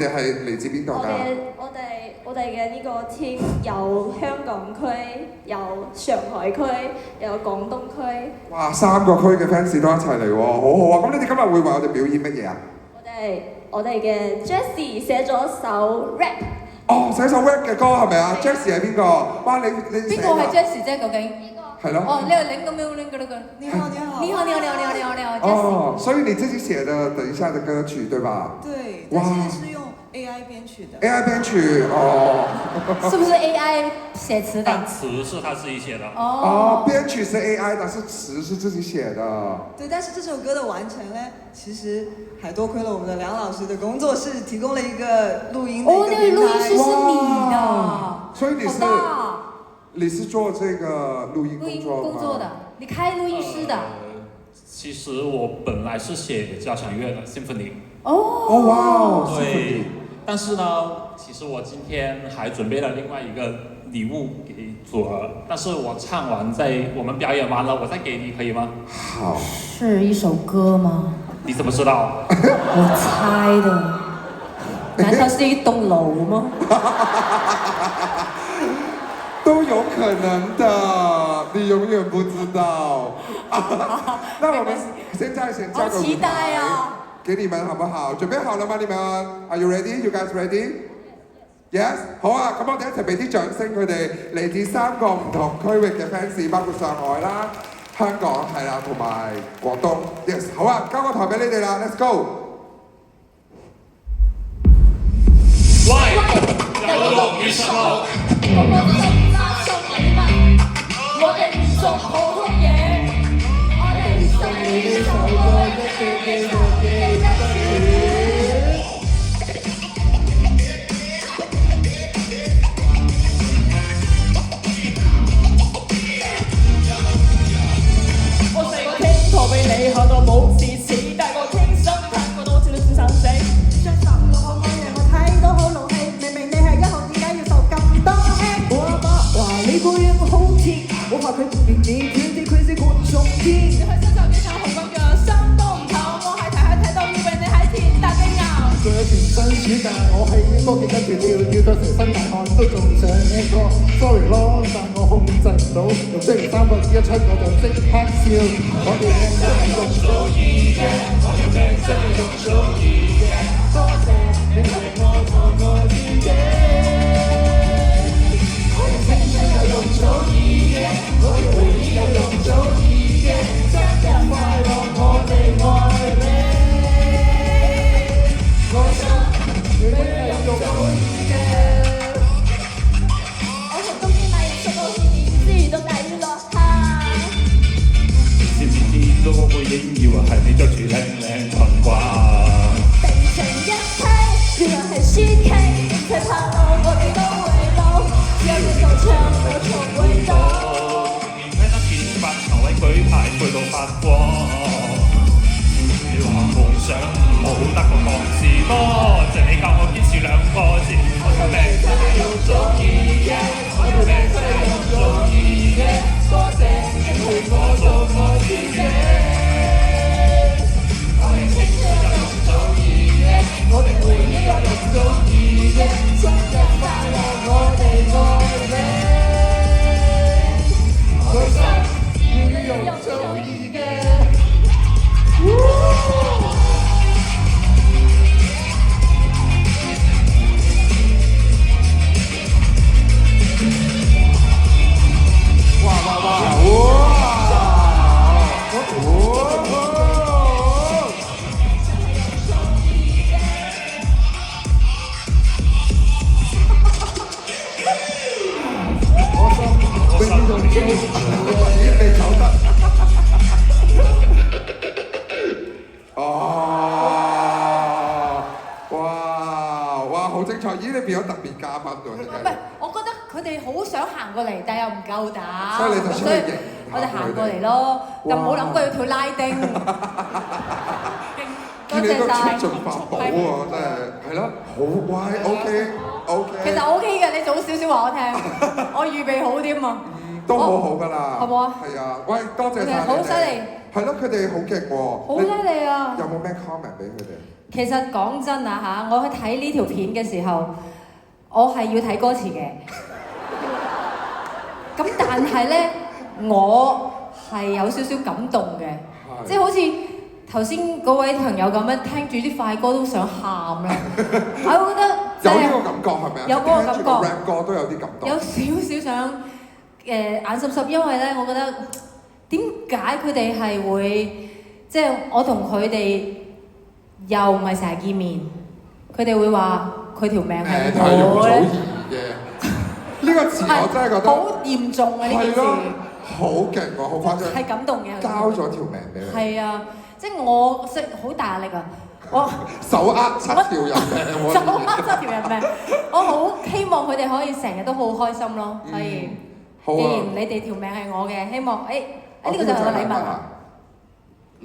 哋係嚟自邊度㗎？我哋嘅呢個 team 有香港區、有上海區、有廣東區。哇，3個區嘅 fans 都一齊嚟喎，好好啊！咁你哋今日會為我哋表演乜嘢啊？我哋嘅 Jessie 寫咗首 rap。哦，寫首 rap 嘅歌係咪啊 ？Jessie 係邊個？哇，你邊個係 Jessie 啫？究竟？係咯。哦，你有拎咁樣拎嘅那個。你好，哦，所以你自己寫的等一下的歌曲對吧？對，但現在是用 AI 編曲的。AI 編曲哦。是不是 AI 寫詞的？但詞是他自己寫的。哦，編曲是 AI，但是詞是自己寫的。對，但是這首歌的完成呢，其實還多虧了我們的梁老師的工作室提供了一個錄音的一個平台。哦，那個錄音師是你的。所以你是做這個錄音工作的，你開錄音室的。其實我本來是寫交響樂的 Symphony。哦哇，對。但是呢，其實我今天還準備了另外一個禮物給祖兒，但是我唱完我們表演完了，我再給你，可以嗎？好。是一首歌嗎？你怎麼知道？我猜的。難道是一棟樓嗎？都有可能的，你永遠不知道。那我們現在先交個舞台。好期待啊！給你們好不好？準備好了嗎？你們 Are you ready? You guys ready? Yes？ 好啊，咁我哋一齊俾啲掌聲佢哋嚟自3個唔同區域嘅 fans， 包括上海啦、香港係啦，同埋廣東。Yes， 好啊，交個台俾你哋啦 ，Let's go！ 喂，有6月10號。我哋唔做普通嘢，我哋送你呢首歌，一記記住記得住。我成個傾陀俾你嚇到冇事似，但我傾心睇過多次都算生死。雙手攞開讓我睇到好怒氣，明明你係1號，點解要受咁多氣？我阿媽話你個樣好甜。我怕佢唔連你 crazy 觀眾見，你去新手機炒紅咁樣，心都唔透。我係睇到以為你喺天大嘅牛。佢有條新暑假，我喺多幾間跳跳到成身大汗，都仲想一個 sorry 咯，但我控制唔到，用雖然3個字一出我就即刻笑。我哋靚仔係用手語嘅，我哋靚仔係用手語嘅，多謝你為我做我自己。我哋青春有用手語嘅，我哋回憶有用手語嘅，生日快樂我哋愛你。我心你係用手語嘅。我從冬天買完出到天點知到底落下。知唔知到個背影以為係你着住靚裙褂？定情一批，原來係仙氣，唔使怕我，我哋都會老。只有一個唱，我從會到。睇得見白頭喺舉牌攰到發光。你話夢想冇得個講字多，謝你教我堅持2個字。我條命真係用手語嘅，我條命真係用手語嘅，多謝你陪我做我自己。我哋青春有用手語嘅，我哋回憶有用手語嘅，生日快樂我哋愛你。我心要用手語嘅。哇哇哇！哇！我心被呢種招已經未走得。哦！哇！好精彩！咦，你變咗特別嘉賓喎，真係。唔係，我覺得佢哋好想行過嚟，但又唔夠膽。所以你就出嚟迎我哋行過嚟咯，就冇諗過要跳拉丁。多謝晒。出盡法寶喎，真係係咯，好乖 ，OK。其實 OK 嘅，你早少少話我聽，我預備好添啊。都好好㗎啦，好唔好啊？係啊，喂，多謝晒你哋。好犀利。係咯，佢哋好勁喎。好犀利啊！有冇咩 comment 俾佢哋？其實講真啊嚇，我去睇呢條片嘅時候，我係要睇歌詞嘅。咁但係咧，我係有少少感動嘅，即係好似頭先嗰位朋友咁樣，聽住啲快歌都想喊啦。我覺得有呢個感覺係咪啊？有嗰個感覺。rap 歌都有啲感動。有少少想眼濕濕，因為咧，我覺得點解佢哋係會即係我同佢哋又唔係成日見面，佢哋會話佢條命係我咧。呢個詞我真係覺得好嚴重啊！呢件事好勁喎，好誇張，係感動嘅。交咗條命俾你。係啊，即係我識好大力啊！我手握7條人命，手握7條人命，我好希望佢哋可以成日都好開心咯。所以，既然你哋條命係我嘅，希望呢個就係我禮物啊！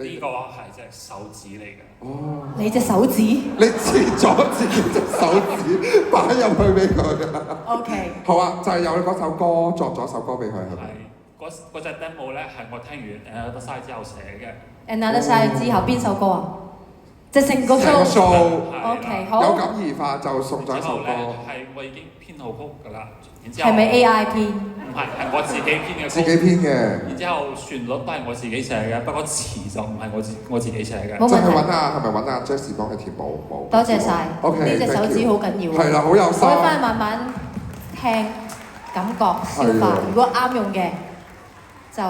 呢個係隻手指嚟嘅。哦，你隻手指？你切咗自己隻手指擺入去俾佢啊 OK。好啊，就係有嗰首歌作咗首歌俾佢係咪？係嗰隻 demo 咧係我聽完Another Side 之後寫嘅。Another Side 之後邊首歌啊？即係成個 show。OK 好。有感而發就送咗一首歌。係我已經編好曲㗎啦，然之後。係咪 AI 編？唔係，係我自己編嘅曲。自己編嘅。然之後旋律都係我自己寫嘅，不過詞就唔係我自己寫嘅。冇問題。即係係咪揾阿 Jessie 幫佢填舞？冇。多謝晒。 OK。呢隻手指好緊要。係啦，好有心。我會翻去慢慢聽，感覺消化。如果啱用嘅就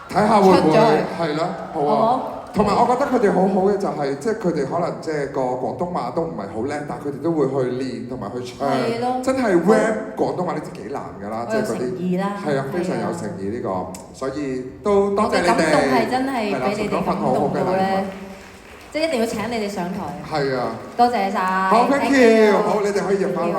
睇下會唔會係啦，好啊。同埋我覺得佢哋好好嘅就係，即係佢哋可能即係個廣東話都唔係好叻，但係佢哋都會去練同埋去唱。係咯。真係 rap 廣東話呢啲幾難㗎啦，即係嗰啲。係啊，非常有誠意呢個，所以都多謝你哋。感動係真係俾你哋感動到嘅咧，即係一定要請你哋上台。係啊。多謝晒。好 ，thank you。好，你哋可以入翻去。